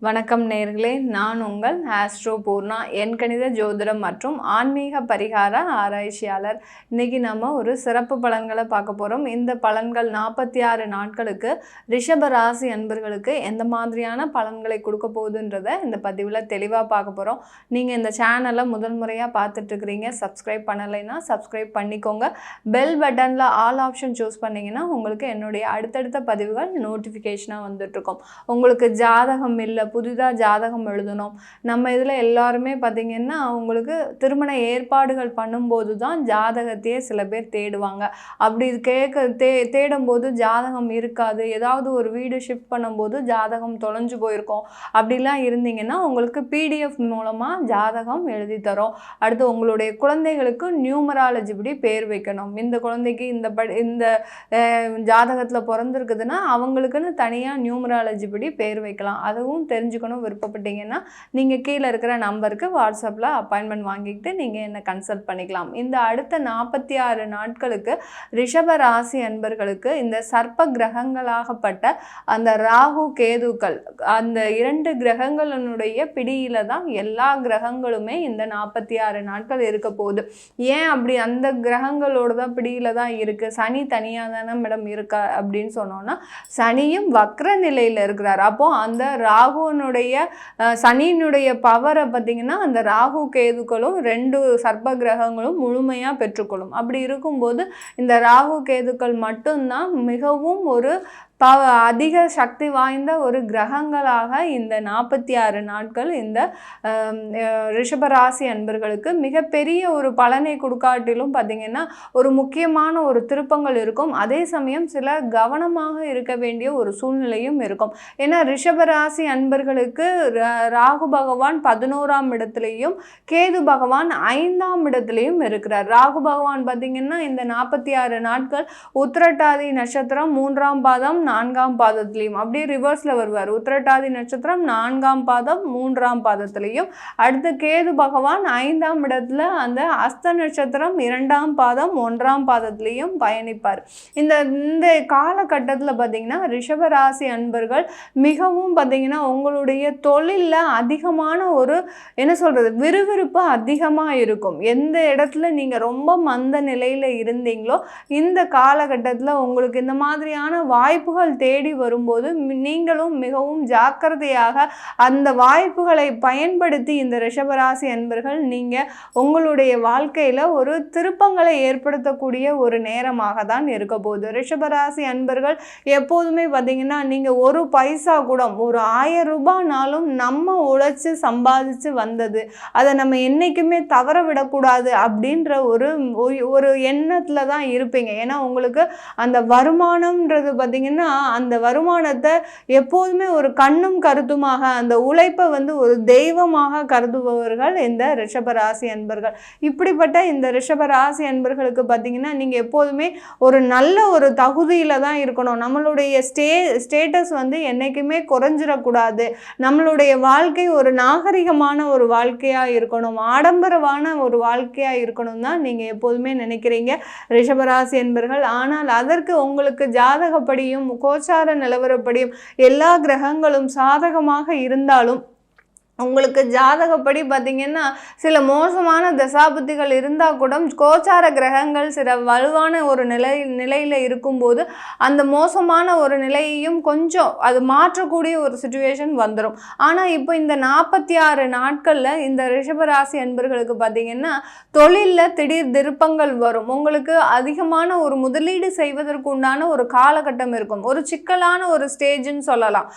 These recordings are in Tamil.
வணக்கம் நேயர்களே, நான் உங்கள் ஆஸ்ட்ரோ பூர்ணா, எண்கணித ஜோதிடம் மற்றும் ஆன்மீக பரிகார ஆராய்ச்சியாளர். இன்றைக்கி நம்ம ஒரு சிறப்பு பலன்களை பார்க்க போகிறோம். இந்த பலன்கள் 46 நாட்களுக்கு ரிஷப ராசி அன்பர்களுக்கு எந்த மாதிரியான பலன்களை கொடுக்க போகுதுன்றதை இந்த பதிவில் தெளிவாக பார்க்க போகிறோம். நீங்கள் இந்த சேனலை முதல் முறையாக பார்த்துட்ருக்கிறீங்க, சப்ஸ்கிரைப் பண்ணலைன்னா சப்ஸ்கிரைப் பண்ணிக்கோங்க. பெல் பட்டனில் ஆல் ஆப்ஷன் சூஸ் பண்ணிங்கன்னா உங்களுக்கு என்னுடைய அடுத்தடுத்த பதிவுகள் நோட்டிஃபிகேஷனாக வந்துட்டுருக்கோம். உங்களுக்கு ஜாதகம் இல்லை, புதிதாக ஜாதகம் எழுதணும், நம்ம இதில் எல்லாருமே பார்த்திங்கன்னா அவங்களுக்கு திருமண ஏற்பாடுகள் பண்ணும்போது தான் ஜாதகத்தையே சில பேர் தேடுவாங்க. அப்படி தேடும்போது ஜாதகம் இருக்காது, ஏதாவது ஒரு வீடு ஷிஃப்ட் பண்ணும்போது ஜாதகம் தொலைஞ்சு போயிருக்கோம். அப்படிலாம் இருந்தீங்கன்னா உங்களுக்கு பிடிஎஃப் மூலமாக ஜாதகம் எழுதி தரோம். அடுத்து உங்களுடைய குழந்தைகளுக்கு நியூமராலஜி படி பேர் வைக்கணும், இந்த குழந்தைக்கு இந்த ஜாதகத்தில் பிறந்திருக்குதுன்னா அவங்களுக்குன்னு தனியாக நியூமராலஜி படி பேர் வைக்கலாம். அதுவும் தெரிஞ்சுக்கணும் விருப்பப்பட்டீங்கன்னா நீங்கள் கீழே இருக்கிற நம்பருக்கு வாட்ஸ்அப்பில் அப்பாயின்மெண்ட் வாங்கிக்கிட்டு நீங்கள் என்ன கன்சல்ட் பண்ணிக்கலாம். இந்த அடுத்த 46 நாட்களுக்கு ரிஷப ராசி அன்பர்களுக்கு இந்த சர்ப்ப கிரகங்களாகப்பட்ட அந்த ராகு கேதுக்கள், அந்த 2 கிரகங்களினுடைய பிடியில தான் எல்லா கிரகங்களுமே இந்த 46 நாட்கள் இருக்க போகுது. ஏன் அப்படி அந்த கிரகங்களோட தான் பிடியில தான் இருக்குது, சனி தனியாக தானே மேடம் இருக்கா அப்படின்னு சொன்னோன்னா, சனியும் வக்ர நிலையில் இருக்கிறார். அப்போது அந்த ராகுனுடைய சனியினுடைய பவரை பார்த்திங்கன்னா அந்த ராகு கேதுக்களும் 2 சர்ப்ப கிரகங்களும் முழுமையாக பெற்றுக்கொள்ளும். அப்படி இருக்கும்போது இந்த ராகு கேதுக்கள் மட்டும்தான் மிகவும் ஒரு அதிக சக்தி வாய்ந்த ஒரு கிரகங்களாக இந்த 46 நாட்கள் இந்த ரிஷபராசி அன்பர்களுக்கு மிகப்பெரிய ஒரு பலனை கொடுக்காட்டிலும் பார்த்திங்கன்னா ஒரு முக்கியமான ஒரு திருப்பங்கள் இருக்கும். அதே சமயம் சில கவனமாக இருக்க வேண்டிய ஒரு சூழ்நிலையும் இருக்கும். ஏன்னா ரிஷபராசி அன்பர்களுக்கு ராகு பகவான் 11ஆம் இடத்துலையும் கேது பகவான் 5ஆம் இடத்துலையும் இருக்கிறார். ராகு பகவான் பார்த்திங்கன்னா இந்த 46 நாட்கள் உத்திரட்டாதி நட்சத்திரம் 3ஆம் பாதம் 4ஆம் பாதத்திலையும் அப்படியே ரிவர்ஸில் வருவார். உத்திரட்டாதி நட்சத்திரம் 4ஆம் பாதம் 3ஆம் பாதத்திலையும், அடுத்து கேது பகவான் 5ஆம் இடத்துல அந்த அஸ்த நட்சத்திரம் 2ஆம் பாதம் 1ஆம் பாதத்திலையும் பயணிப்பார். இந்த காலகட்டத்தில் பார்த்திங்கன்னா ரிஷபராசி அன்பர்கள் மிகவும் பார்த்திங்கன்னா உங்களுடைய தொழிலில் அதிகமான ஒரு என்ன சொல்கிறது விறுவிறுப்பு அதிகமாக இருக்கும். எந்த இடத்துல நீங்கள் ரொம்ப மந்த நிலையில் இருந்தீங்களோ இந்த காலகட்டத்தில் உங்களுக்கு இந்த மாதிரியான வாய்ப்புகள் தேடி வரும்போது நீங்களும் மிகவும் ஜாக்கிரதையாக அந்த வாய்ப்புகளை பயன்படுத்தி இந்த ரிஷபராசி அன்பர்கள் நீங்கள் உங்களுடைய வாழ்க்கையில் ஒரு திருப்பங்களை ஏற்படுத்தக்கூடிய ஒரு நேரமாக தான் இருக்க போகுது. ரிஷபராசி அன்பர்கள் எப்போதுமே பார்த்தீங்கன்னா நீங்கள் ஒரு பைசா கூட, ஒரு 1000 ரூபாய்னாலும் நம்ம உழைச்சி சம்பாதிச்சு வந்தது, அதை நம்ம என்றைக்குமே தவற விடக்கூடாது அப்படின்ற ஒரு எண்ணத்தில் தான் இருப்பீங்க. ஏன்னா உங்களுக்கு அந்த வருமானம்ன்றது பார்த்திங்கன்னா அந்த வருமானத்தை எப்போதுமே ஒரு கண்ணும் கருத்துமாக அந்த உழைப்பை ஒரு தெய்வமாக கருதுபவர்கள் இந்த ரிஷபராசி அன்பர்கள். இப்படிப்பட்ட இந்த ரிஷபராசி அன்பர்களுக்கு பார்த்திங்கன்னா நீங்கள் எப்போதுமே ஒரு நல்ல ஒரு தகுதியில் தான் இருக்கணும். நம்மளுடைய ஸ்டேட்டஸ் என்றைக்குமே குறைஞ்சிடக்கூடாது. நம்மளுடைய வாழ்க்கை ஒரு நாகரிகமான ஒரு வாழ்க்கையாக இருக்கணும், ஆடம்பரமான ஒரு வாழ்க்கையாக இருக்கணும் தான் நீங்கள் எப்போதுமே நினைக்கிறீங்க ரிஷபராசி அன்பர்கள். ஆனால் அதற்கு உங்களுக்கு ஜாதகப்படியும் கோச்சார நிலவரப்படியும் எல்லா கிரகங்களும் சாதகமாக இருந்தாலும் உங்களுக்கு ஜாதகப்படி பார்த்திங்கன்னா சில மோசமான தசாபுத்திகள் இருந்தால் கூட கோச்சார கிரகங்கள் சில வலுவான ஒரு நிலையில் இருக்கும்போது அந்த மோசமான ஒரு நிலையையும் கொஞ்சம் அது மாற்றக்கூடிய ஒரு சிச்சுவேஷன் வந்துடும். ஆனால் இப்போ இந்த 46 நாட்களில் இந்த ரிஷபராசி அன்பர்களுக்கு பார்த்திங்கன்னா தொழிலில் திடீர் திருப்பங்கள் வரும். உங்களுக்கு அதிகமான ஒரு முதலீடு செய்வதற்கு உண்டான ஒரு காலகட்டம் இருக்கும். ஒரு சிக்கலான ஒரு ஸ்டேஜ்னு சொல்லலாம்.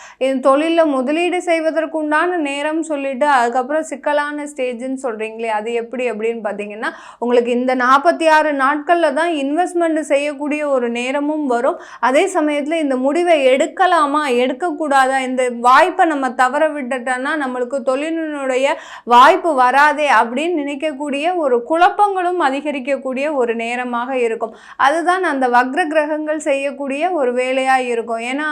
தொழிலில் முதலீடு செய்வதற்கு உண்டான நேரம் சொல்லிட்டு அதுக்கப்புறம் சிக்கலான ஸ்டேஜ்னு சொல்கிறீங்களே, அது எப்படி அப்படின்னு பார்த்தீங்கன்னா உங்களுக்கு இந்த 46 நாட்களில் தான் இன்வெஸ்ட்மெண்ட் செய்யக்கூடிய ஒரு நேரமும் வரும். அதே சமயத்தில் இந்த முடிவை எடுக்கலாமா எடுக்கக்கூடாதா, இந்த வாய்ப்பை நம்ம தவற விட்டுட்டோன்னா நம்மளுக்கு தொழிலினுடைய வாய்ப்பு வராதே அப்படின்னு நினைக்கக்கூடிய ஒரு குழப்பங்களும் அதிகரிக்கக்கூடிய ஒரு நேரமாக இருக்கும். அதுதான் அந்த வக்ர கிரகங்கள் செய்யக்கூடிய ஒரு வேலையாக இருக்கும். ஏன்னா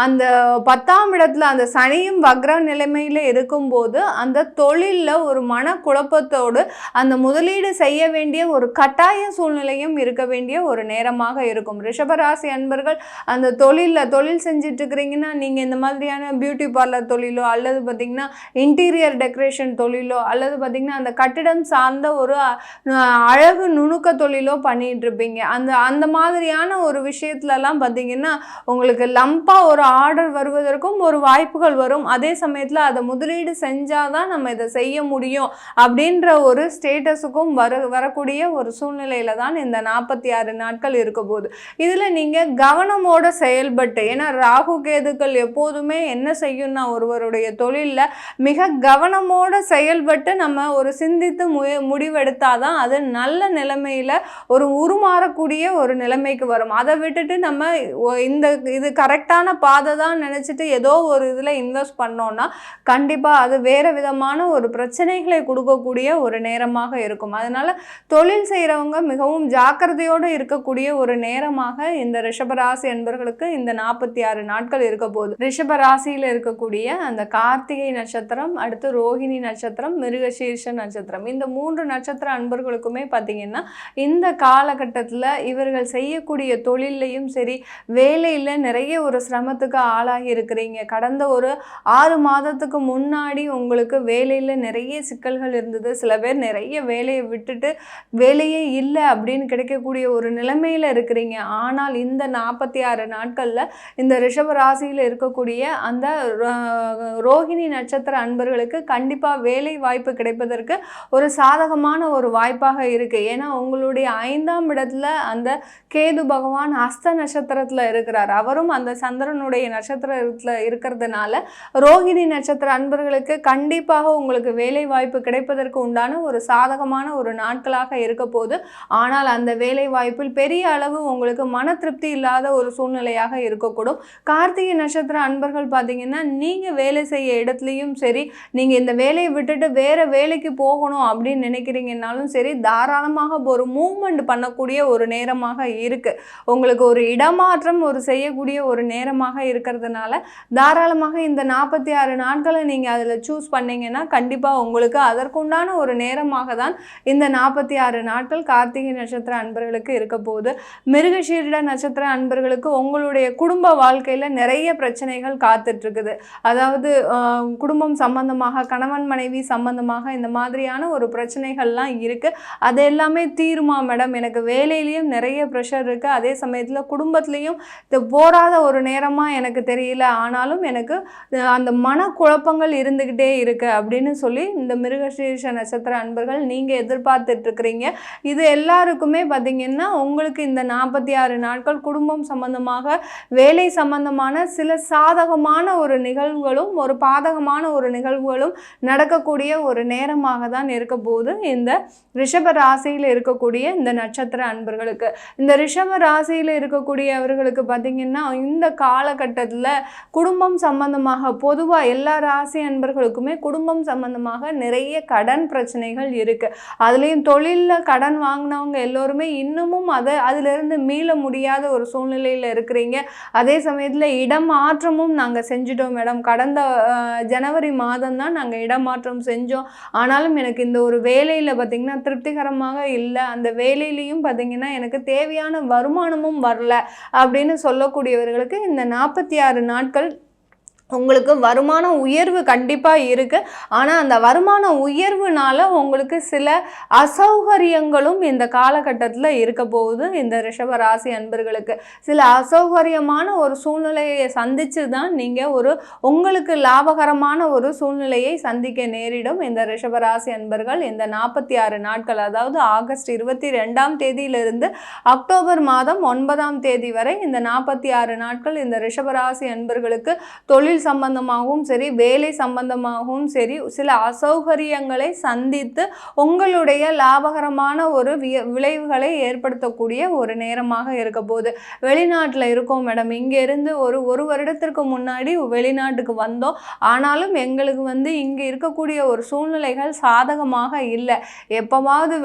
அந்த 10ஆம் இடத்துல அந்த சனியும் வக்ர நிலைமையில் இருக்கும்போது இருக்கும்போது அந்த தொழிலில் ஒரு மனக்குழப்பத்தோடு அந்த முதலீடு செய்ய வேண்டிய ஒரு கட்டாய சூழ்நிலையும் இருக்க வேண்டிய ஒரு நேரமாக இருக்கும். ரிஷபராசி அன்பர்கள் அந்த தொழில் செஞ்சுட்டு இருக்கிறீங்கன்னா நீங்கள் இந்த மாதிரியான பியூட்டி பார்லர் தொழிலோ அல்லது பார்த்திங்கன்னா இன்டீரியர் டெக்கரேஷன் தொழிலோ அல்லது பார்த்திங்கன்னா அந்த கட்டிடம் சார்ந்த ஒரு அழகு நுணுக்க தொழிலோ பண்ணிட்டு இருப்பீங்க. அந்த மாதிரியான ஒரு விஷயத்துலலாம் பார்த்திங்கன்னா உங்களுக்கு லம்பாக ஒரு ஆர்டர் வருவதற்கும் ஒரு வாய்ப்புகள் வரும். அதே சமயத்தில் அதை முதலீடு செஞ்சால் தான் நம்ம இதை செய்ய முடியும் அப்படின்ற ஒரு ஸ்டேட்டஸுக்கும் வரக்கூடிய ஒரு சூழ்நிலையில தான் இந்த 46 நாட்கள் இருக்க போகுது. இதில் நீங்கள் கவனமோட செயல்பட்டு, ஏன்னா ராகு கேதுக்கள் எப்போதுமே என்ன செய்யும்னா ஒருவருடைய தொழிலில் மிக கவனமோட செயல்பட்டு நம்ம ஒரு சிந்தித்து முடிவெடுத்தாதான் அது நல்ல நிலைமையில ஒரு உருமாறக்கூடிய ஒரு நிலைமைக்கு வரும். அதை விட்டுட்டு நம்ம இது கரெக்டான பாதை தான் நினச்சிட்டு ஏதோ ஒரு இதில் இன்வெஸ்ட் பண்ணோம்னா கண்டிப்பாக அது வேறு விதமான ஒரு பிரச்சனைகளை கொடுக்கக்கூடிய ஒரு நேரமாக இருக்கும். அதனால் தொழில் செய்கிறவங்க மிகவும் ஜாக்கிரதையோடு இருக்கக்கூடிய ஒரு நேரமாக இந்த ரிஷபராசி என்பவர்களுக்கு இந்த 46 நாட்கள் இருக்க போகுது. ரிஷபராசியில் இருக்கக்கூடிய அந்த கார்த்திகை நட்சத்திரம், அடுத்து ரோஹிணி நட்சத்திரம், மிருகசீர்ஷ நட்சத்திரம், இந்த 3 நட்சத்திர அன்பர்களுக்குமே பார்த்தீங்கன்னா இந்த காலகட்டத்தில் இவர்கள் செய்யக்கூடிய தொழிலையும் சரி வேலையில் நிறைய ஒரு சிரமத்துக்கு ஆளாகி இருக்கிறீங்க. கடந்த ஒரு 6 மாதத்துக்கு முன்னாடி உங்களுக்கு வேலையில் நிறைய சிக்கல்கள் இருந்தது. சில பேர் நிறைய வேலையை விட்டுட்டு வேலையே இல்லை அப்படின்னு கிடைக்கக்கூடிய ஒரு நிலைமையில் இருக்கிறீங்க. ஆனால் இந்த 46 நாட்களில் இந்த ரிஷப ராசியில் இருக்கக்கூடிய அந்த ரோஹிணி நட்சத்திர அன்பர்களுக்கு கண்டிப்பாக வேலை வாய்ப்பு கிடைப்பதற்கு ஒரு சாதகமான ஒரு வாய்ப்பாக இருக்குது. ஏன்னா உங்களுடைய 5ஆம் இடத்துல அந்த கேது பகவான் ஹஸ்த நட்சத்திரத்தில் இருக்கிறார். அவரும் அந்த சந்திரனுடைய நட்சத்திரத்தில் இருக்கிறதுனால ரோஹிணி நட்சத்திர அன்பர்களுக்கு கண்டிப்பாக உங்களுக்கு வேலை வாய்ப்பு கிடைப்பதற்கு உண்டான ஒரு சாதகமான ஒரு நாட்களாக இருக்க போது. ஆனால் அந்த வேலை வாய்ப்பில் பெரிய அளவு உங்களுக்கு மன திருப்தி இல்லாத ஒரு சூழ்நிலையாக இருக்கக்கூடும். கார்த்திகை நட்சத்திர அன்பர்கள் பார்த்தீங்கன்னா நீங்கள் வேலை செய்ய இடத்துலையும் சரி, நீங்கள் இந்த வேலையை விட்டுட்டு வேறு வேலைக்கு போகணும் அப்படின்னு நினைக்கிறீங்கன்னாலும் சரி, தாராளமாக ஒரு மூவ்மெண்ட் பண்ணக்கூடிய ஒரு நேரமாக இருக்குது. உங்களுக்கு ஒரு இடமாற்றம் ஒரு செய்யக்கூடிய ஒரு நேரமாக இருக்கிறதுனால தாராளமாக இந்த 46 நாட்களை நீங்கள் அதில் சூஸ் பண்ணிங்கன்னா கண்டிப்பாக உங்களுக்கு அதற்குண்டான ஒரு நேரமாக தான் இந்த 46 நாட்கள் கார்த்திகை நட்சத்திர அன்பர்களுக்கு இருக்க போகுது. மிருகசீரிட நட்சத்திர அன்பர்களுக்கு உங்களுடைய குடும்ப வாழ்க்கையில் நிறைய பிரச்சனைகள் காத்துட்ருக்குது. அதாவது குடும்பம் சம்பந்தமாக, கணவன் மனைவி சம்பந்தமாக இந்த மாதிரியான ஒரு பிரச்சனைகள்லாம் இருக்குது. அது எல்லாமே தீருமா மேடம், எனக்கு வேலையிலையும் நிறைய ப்ரெஷர் இருக்குது, அதே சமயத்தில் குடும்பத்துலேயும் இது போராத ஒரு நேரமாக எனக்கு தெரியல, ஆனாலும் எனக்கு அந்த மனக்குழப்பங்கள் இருந்துக்கிட்டே இருக்குது அப்படின்னு சொல்லி இந்த மிருகசீரிஷ நட்சத்திர அன்பர்கள் நீங்கள் எதிர்பார்த்துட்ருக்கிறீங்க. இது எல்லாருக்குமே பார்த்திங்கன்னா உங்களுக்கு இந்த 46 நாட்கள் குடும்பம் சம்பந்தமாக, வேலை சம்பந்தமான சில சாதகமான ஒரு நிகழ்வுகளும் ஒரு பாதகமான ஒரு நிகழ்வுகளும் நடக்கக்கூடிய ஒரு நேரமாக தான் இருக்க போது இந்த ரிஷப ராசியில் இருக்கக்கூடிய இந்த நட்சத்திர அன்பர்களுக்கு. இந்த ரிஷப ராசியில் இருக்கக்கூடியவர்களுக்கு பார்த்திங்கன்னா இந்த காலகட்டத்தில் குடும்பம் சம்பந்தமாக பொதுவாக எல்லா ராசி அன்பர்களுக்குமே குடும்பம் சம்பந்தமாக நிறைய கடன் பிரச்சனைகள் இருக்குது. அதுலேயும் தொழிலில் கடன் வாங்கினவங்க எல்லோருமே இன்னமும் அதிலிருந்து மீள முடியாத ஒரு சூழ்நிலையில் இருக்கிறீங்க. அதே சமயத்தில் இடமாற்றமும் நாங்கள் செஞ்சிட்டோம் மேடம், கடந்த ஜனவரி மாதம் தான் நாங்கள் இடமாற்றம் செஞ்சோம், ஆனாலும் எனக்கு இந்த ஒரு வேலையில் பார்த்திங்கன்னா திருப்திகரமாக இல்லை, அந்த வேலையிலையும் பார்த்திங்கன்னா எனக்கு தேவையான வருமானமும் வரல அப்படின்னு சொல்லக்கூடியவர்களுக்கு இந்த 46 நாட்கள் உங்களுக்கு வருமான உயர்வு கண்டிப்பாக இருக்குது. ஆனால் அந்த வருமான உயர்வுனால உங்களுக்கு சில அசௌகரியங்களும் இந்த காலகட்டத்தில் இருக்க போகுது. இந்த ரிஷப ராசி அன்பர்களுக்கு சில அசௌகரியமான ஒரு சூழ்நிலையை சந்தித்து தான் நீங்கள் உங்களுக்கு லாபகரமான ஒரு சூழ்நிலையை சந்திக்க நேரிடும். இந்த ரிஷப ராசி அன்பர்கள் இந்த 46 நாட்கள், அதாவது ஆகஸ்ட் 22ஆம் தேதியிலிருந்து அக்டோபர் மாதம் 9ஆம் தேதி வரை இந்த 46 நாட்கள் இந்த ரிஷபராசி அன்பர்களுக்கு தொழில் சம்பந்தமாகவும் சரி, வேலை சம்பந்தமாகவும் சரி, சில அசௌகரியங்களை சந்தித்து உங்களுடைய லாபகரமான ஒரு விளைவுகளை ஏற்படுத்தக்கூடிய ஒரு நேரமாக இருக்க போகுது. வெளிநாட்டில் இருக்கோம் மேடம், இங்கேருந்து ஒரு வருடத்திற்கு முன்னாடி வெளிநாட்டுக்கு வந்தோம், ஆனாலும் எங்களுக்கு இங்கே இருக்கக்கூடிய ஒரு சூழ்நிலைகள் சாதகமாக இல்லை, எப்போவாவது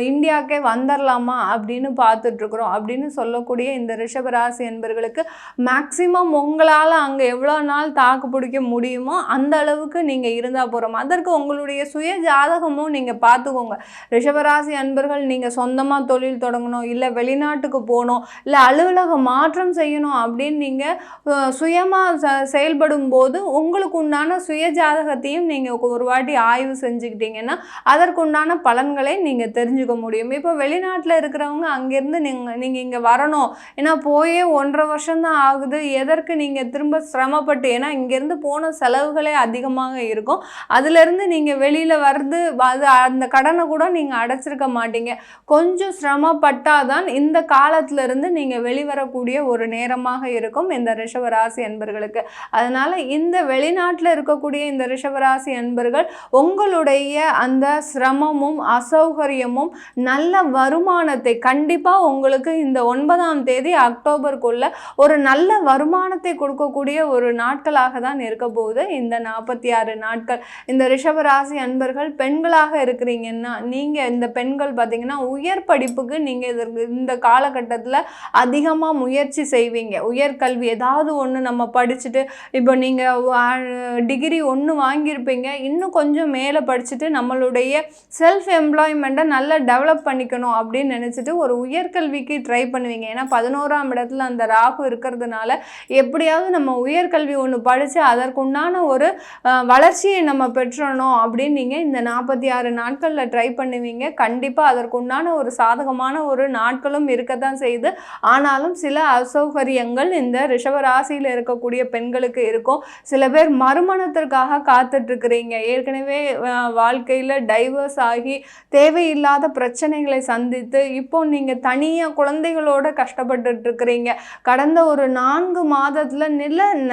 இந்தியாவுக்கே வந்துடலாமா அப்படின்னு பார்த்துட்ருக்குறோம் அப்படின்னு சொல்லக்கூடிய இந்த ரிஷபராசி என்பவர்களுக்கு மேக்சிமம் உங்களால் அங்கே எவ்வளோ நாள் நாள் தாக்கு பிடிக்க முடியுமோ அந்த அளவுக்கு நீங்கள் இருந்தால் போகிறோம். அதற்கு உங்களுடைய சுய ஜாதகமும் நீங்கள் பார்த்துக்கோங்க. ரிஷபராசி அன்பர்கள் நீங்கள் சொந்தமாக தொழில் தொடங்கணும், இல்லை வெளிநாட்டுக்கு போகணும், இல்லை அலுவலக மாற்றம் செய்யணும் அப்படின்னு நீங்கள் சுயமாக செயல்படும் போது உங்களுக்கு உண்டான சுய ஜாதகத்தையும் நீங்கள் ஒரு வாட்டி ஆய்வு செஞ்சுக்கிட்டீங்கன்னா அதற்குண்டான பலன்களை நீங்கள் தெரிஞ்சுக்க முடியும். இப்போ வெளிநாட்டில் இருக்கிறவங்க அங்கேருந்து நீங்கள் இங்கே வரணும், ஏன்னா போயே 1.5 வருஷம்தான் ஆகுது, எதற்கு நீங்கள் திரும்ப சிரமப்பட்டு, ஏன்னா இங்கேருந்து போன செலவுகளே அதிகமாக இருக்கும், அதுலேருந்து நீங்கள் வெளியில் வர்றது அது அந்த கடனை கூட நீங்கள் அடைச்சிருக்க மாட்டீங்க. கொஞ்சம் சிரமப்பட்டால் தான் இந்த காலத்திலிருந்து நீங்கள் வெளிவரக்கூடிய ஒரு நேரமாக இருக்கும் இந்த ரிஷபராசி அன்பர்களுக்கு. அதனால் இந்த வெளிநாட்டில் இருக்கக்கூடிய இந்த ரிஷபராசி அன்பர்கள் உங்களுடைய அந்த சிரமமும் அசௌகரியமும் நல்ல வருமானத்தை கண்டிப்பாக உங்களுக்கு இந்த 9ஆம் தேதி அக்டோபருக்குள்ள ஒரு நல்ல வருமானத்தை கொடுக்கக்கூடிய ஒரு நாட்களாக தான் இருக்க போகுது இந்த 46 நாட்கள். இந்த ரிஷபராசி அன்பர்கள் பெண்களாக இருக்கிறீங்கன்னா நீங்கள் இந்த பெண்கள் பார்த்தீங்கன்னா உயர் படிப்புக்கு நீங்கள் இந்த காலகட்டத்தில் அதிகமாக முயற்சி செய்வீங்க. உயர்கல்வி ஏதாவது ஒன்று நம்ம படிச்சுட்டு, இப்போ நீங்கள் டிகிரி 1 வாங்கியிருப்பீங்க, இன்னும் கொஞ்சம் மேலே படிச்சுட்டு நம்மளுடைய செல்ஃப் எம்ப்ளாய்மெண்ட்டை நல்லா டெவலப் பண்ணிக்கணும் அப்படின்னு நினச்சிட்டு ஒரு உயர்கல்விக்கு ட்ரை பண்ணுவீங்க. ஏன்னா 11ஆம் இடத்துல அந்த ராகு இருக்கிறதுனால எப்படியாவது நம்ம உயர்கல்வி ஒன்று படித்து அதற்குண்டான ஒரு வளர்ச்சியை நம்ம பெற்றணும் அப்படின்னு நீங்கள் இந்த 46 நாட்களில் ட்ரை பண்ணுவீங்க. கண்டிப்பாக அதற்குண்டான ஒரு சாதகமான ஒரு நாட்களும் இருக்கத்தான் செய்யுது. ஆனாலும் சில அசௌகரியங்கள் இந்த ரிஷபராசியில் இருக்கக்கூடிய பெண்களுக்கு இருக்கும். சில பேர் மறுமணத்திற்காக காத்துட்ருக்கிறீங்க, ஏற்கனவே வாழ்க்கையில் டைவர்ஸ் ஆகி தேவையில்லாத பிரச்சனைகளை சந்தித்து இப்போ நீங்கள் தனியாக குழந்தைகளோட கஷ்டப்பட்டுருக்கிறீங்க. கடந்த ஒரு 4 மாதத்தில்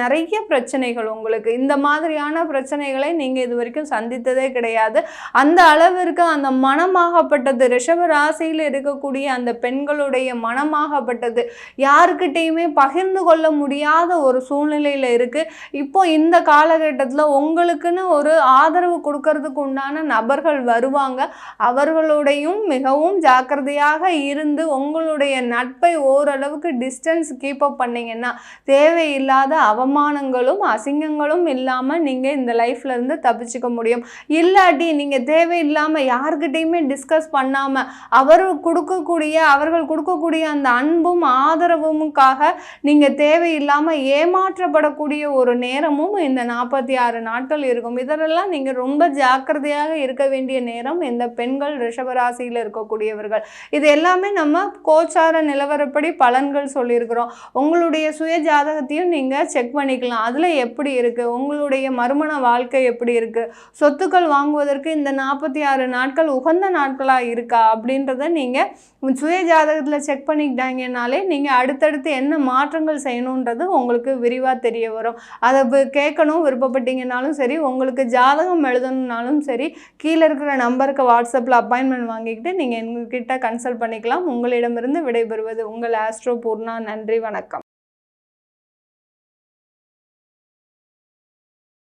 நிறைய பிரச்சனைகள் உங்களுக்கு, இந்த மாதிரியான பிரச்சனைகளை நீங்கள் இது வரைக்கும் சந்தித்ததே கிடையாது. அந்த அளவிற்கு அந்த மனமாகப்பட்டது ரிஷப ராசியில் இருக்கக்கூடிய அந்த பெண்களுடைய மனமாகப்பட்டது யாருக்கிட்டையுமே பகிர்ந்து கொள்ள முடியாத ஒரு சூழ்நிலையில் இருக்குது. இப்போ இந்த காலகட்டத்தில் உங்களுக்குன்னு ஒரு ஆதரவு கொடுக்கறதுக்கு உண்டான நபர்கள் வருவாங்க. அவர்களுடையும் மிகவும் ஜாக்கிரதையாக இருந்து உங்களுடைய நட்பை ஓரளவுக்கு டிஸ்டன்ஸ் கீப் அப் பண்ணிங்கன்னா தேவையில்லாத அவமானங்களும் அசிங்கங்களும் இல்லாமல் நீங்கள் இந்த லைஃப்லேருந்து தப்பிச்சுக்க முடியும். இல்லாட்டி நீங்கள் தேவையில்லாமல் யார்கிட்டையுமே டிஸ்கஸ் பண்ணாமல் அவர்கள் கொடுக்கக்கூடிய அந்த அன்பும் ஆதரவுமுக்காக நீங்கள் தேவையில்லாமல் ஏமாற்றப்படக்கூடிய ஒரு நேரமும் இந்த 46 நாட்கள் இருக்கும். இதெல்லாம் நீங்கள் ரொம்ப ஜாக்கிரதையாக இருக்க வேண்டிய நேரம் இந்த பெண்கள் ரிஷபராசியில் இருக்கக்கூடியவர்கள். இது எல்லாமே நம்ம கோச்சார நிலவரப்படி பலன்கள் சொல்லியிருக்கிறோம். உங்களுடைய சுய ஜாதகத்தையும் நீங்கள் செக் பண்ணிக்கலாம். அதில் எப்படி இருக்குது, உங்களுடைய மறுமண வாழ்க்கை எப்படி இருக்குது, சொத்துக்கள் வாங்குவதற்கு இந்த 46 நாட்கள் உகந்த நாட்களாக இருக்கா அப்படின்றத நீங்கள் சுய ஜாதகத்தில் செக் பண்ணிக்கிட்டாங்கனாலே நீங்கள் அடுத்தடுத்து என்ன மாற்றங்கள் செய்யணுன்றது உங்களுக்கு விரிவாக தெரிய வரும். அதை கேட்கணும் விருப்பப்பட்டீங்கன்னாலும் சரி, உங்களுக்கு ஜாதகம் எழுதணுன்னாலும் சரி, கீழே இருக்கிற நம்பருக்கு வாட்ஸ்அப்பில் அப்பாயின்மெண்ட் வாங்கிக்கிட்டு நீங்கள் எங்ககிட்ட கன்சல்ட் பண்ணிக்கலாம். உங்களிடமிருந்து விடைபெறுவது உங்கள் ஆஸ்ட்ரோ பூர்ணா. நன்றி, வணக்கம்.